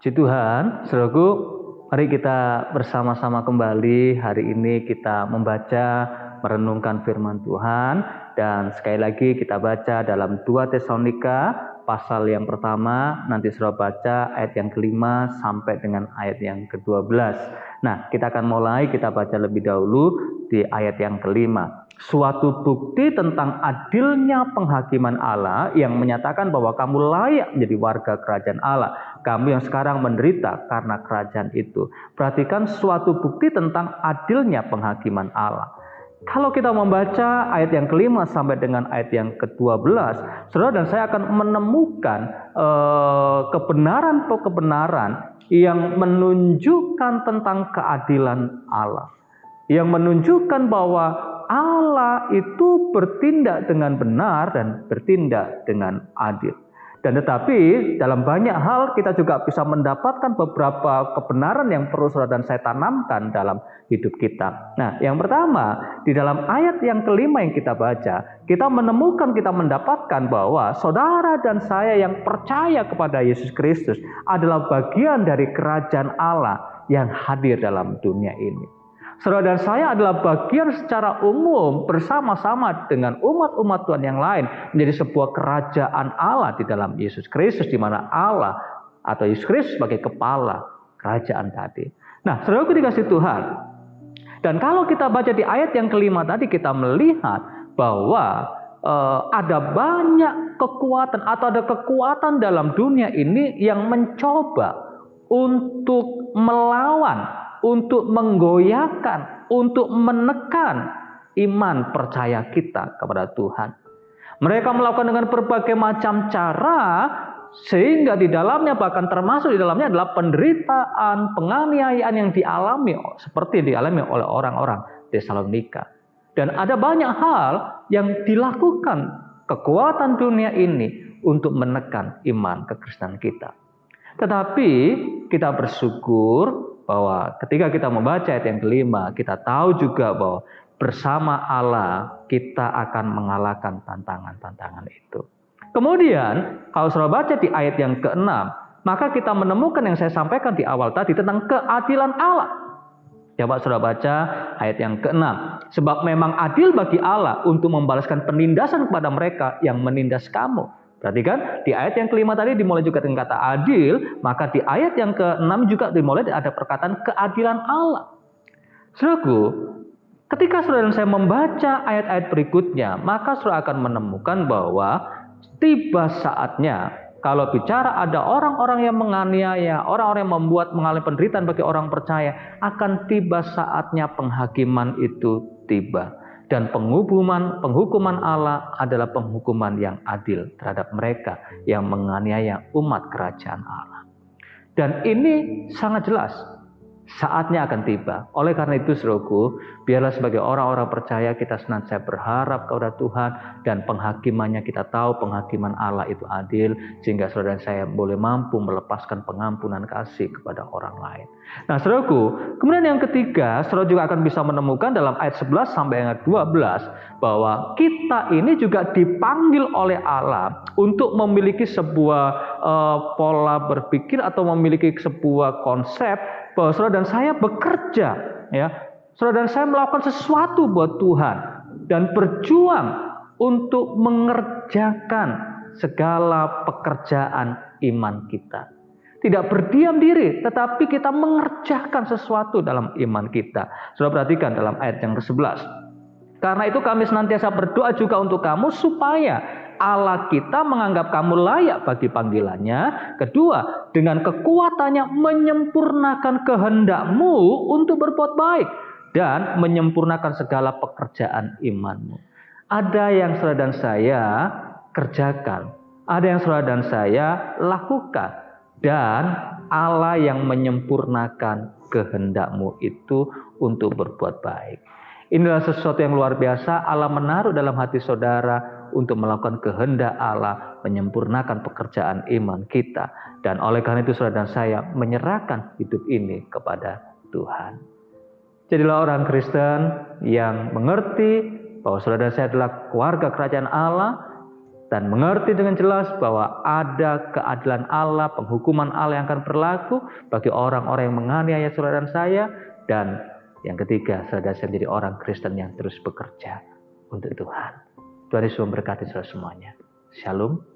Puji Tuhan, saudaraku, mari kita bersama-sama kembali hari ini kita membaca, merenungkan firman Tuhan. Dan sekali lagi kita baca dalam 2 Tesalonika pasal yang pertama, nanti saudara baca ayat yang ke-5 sampai dengan ayat yang ke-12. Nah, kita akan mulai, kita baca lebih dahulu di ayat yang ke-5. Suatu bukti tentang adilnya penghakiman Allah yang menyatakan bahwa kamu layak menjadi warga kerajaan Allah. Kamu yang sekarang menderita karena kerajaan itu. Perhatikan suatu bukti tentang adilnya penghakiman Allah. Kalau kita membaca ayat yang ke-5 sampai dengan ayat yang ke-12, saudara dan saya akan menemukan kebenaran yang menunjukkan tentang keadilan Allah. Yang menunjukkan bahwa Allah itu bertindak dengan benar dan bertindak dengan adil. Dan tetapi dalam banyak hal kita juga bisa mendapatkan beberapa kebenaran yang perlu saudara dan saya tanamkan dalam hidup kita. Nah, yang pertama, di dalam ayat yang ke-5 yang kita baca, kita menemukan, kita mendapatkan bahwa saudara dan saya yang percaya kepada Yesus Kristus adalah bagian dari kerajaan Allah yang hadir dalam dunia ini. Saudara dan saya adalah bagian secara umum bersama-sama dengan umat-umat Tuhan yang lain menjadi sebuah kerajaan Allah di dalam Yesus Kristus, di mana Allah atau Yesus Kristus sebagai kepala kerajaan tadi. Nah, saudara dikasih Tuhan. Dan kalau kita baca di ayat yang ke-5 tadi, kita melihat bahwa ada banyak kekuatan atau ada kekuatan dalam dunia ini yang mencoba untuk melawan, untuk menggoyahkan, untuk menekan iman percaya kita kepada Tuhan. Mereka melakukan dengan berbagai macam cara, sehingga di dalamnya, bahkan termasuk di dalamnya adalah penderitaan, penganiayaan yang dialami seperti dialami oleh orang-orang Tesalonika. Dan ada banyak hal yang dilakukan kekuatan dunia ini untuk menekan iman kekristenan kita. Tetapi kita bersyukur bahwa ketika kita membaca ayat yang ke-5, kita tahu juga bahwa bersama Allah kita akan mengalahkan tantangan-tantangan itu. Kemudian kalau saudara baca di ayat yang ke-6, maka kita menemukan yang saya sampaikan di awal tadi tentang keadilan Allah. Coba saudara baca ayat yang ke-6. Sebab memang adil bagi Allah untuk membalaskan penindasan kepada mereka yang menindas kamu. Perhatikan, di ayat yang ke-5 tadi dimulai juga dengan kata adil, maka di ayat yang ke-6 juga dimulai ada perkataan keadilan Allah. Saudaraku, ketika saudara dan saya membaca ayat-ayat berikutnya, maka saudara akan menemukan bahwa tiba saatnya, kalau bicara ada orang-orang yang menganiaya, orang-orang yang mengalami penderitaan bagi orang percaya, akan tiba saatnya penghakiman itu tiba. Dan penghukuman Allah adalah penghukuman yang adil terhadap mereka yang menganiaya umat kerajaan Allah. Dan ini sangat jelas, saatnya akan tiba. Oleh karena itu, saudaraku, biarlah sebagai orang-orang percaya kita senantiasa berharap kepada Tuhan, dan penghakimannya kita tahu penghakiman Allah itu adil, sehingga saudara dan saya boleh mampu melepaskan pengampunan kasih kepada orang lain. Nah, saudaraku, kemudian yang ketiga, saudara juga akan bisa menemukan dalam ayat 11 sampai ayat 12 bahwa kita ini juga dipanggil oleh Allah untuk memiliki sebuah pola berpikir atau memiliki sebuah konsep bahwa saudara dan saya bekerja, ya, saudara dan saya melakukan sesuatu buat Tuhan dan berjuang untuk mengerjakan segala pekerjaan iman kita. Tidak berdiam diri, tetapi kita mengerjakan sesuatu dalam iman kita. Saudara perhatikan dalam ayat yang ke-11. Karena itu kami senantiasa berdoa juga untuk kamu supaya Allah kita menganggap kamu layak bagi panggilannya. Kedua, dengan kekuatannya menyempurnakan kehendakmu untuk berbuat baik dan menyempurnakan segala pekerjaan imanmu. Ada yang saudara dan saya kerjakan, ada yang saudara dan saya lakukan, dan Allah yang menyempurnakan kehendakmu itu untuk berbuat baik. Inilah sesuatu yang luar biasa. Allah menaruh dalam hati saudara untuk melakukan kehendak Allah, menyempurnakan pekerjaan iman kita. Dan oleh karena itu saudara dan saya menyerahkan hidup ini kepada Tuhan. Jadilah orang Kristen yang mengerti bahwa saudara dan saya adalah keluarga kerajaan Allah, dan mengerti dengan jelas bahwa ada keadilan Allah, penghukuman Allah yang akan berlaku bagi orang-orang yang menganiaya saudara dan saya. Dan yang ketiga, saudara saya menjadi orang Kristen yang terus bekerja untuk Tuhan. Tuhan Yesus memberkati saudara semuanya. Shalom.